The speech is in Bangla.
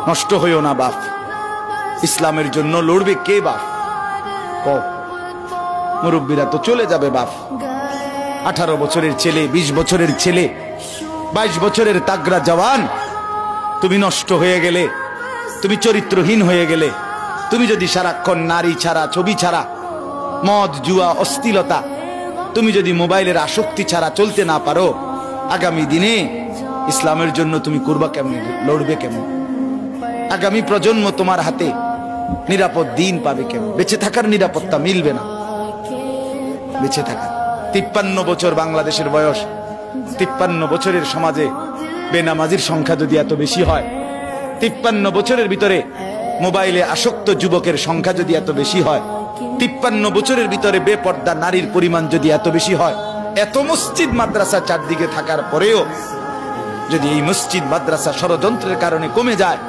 নষ্ট হইও না বাপ। ইসলামের জন্য লড়বে কে বাপ? মুরব্বীরা তো চলে যাবে বাপ। 18 বছরের ছেলে, 20 বছরের ছেলে, 22 বছরের তাগড়া জওয়ান, তুমি নষ্ট হয়ে গেলে, তুমি চরিত্রহীন হয়ে গেলে, তুমি যদি সারাক্ষণ নারী ছাড়া, ছবি ছাড়া, মদ জুয়া অশ্লীলতা, তুমি যদি মোবাইলের আসক্তি ছাড়া চলতে না পারো, আগামী দিনে ইসলামের জন্য তুমি করবা কেমন, লড়বে কেমন? আগামী প্রজন্ম তোমার হাতে নিরাপদ দিন পাবে কেমন? বেঁচে থাকার নিরাপত্তা মিলবে না। বেঁচে থাকা 53 বছর বাংলাদেশের বয়স, 53 বছরের সমাজে বেনামাজির সংখ্যা যদি এত বেশি হয়, 53 বছরের ভিতরে মোবাইলে আসক্ত যুবকের সংখ্যা যদি এত বেশি হয়, 53 বছরের ভিতরে বেপর্দা নারীর পরিমাণ যদি এত বেশি হয়, এত মসজিদ মাদ্রাসা চারদিকে থাকার পরেও যদি এই মসজিদ মাদ্রাসা ষড়যন্ত্রের কারণে কমে যায়,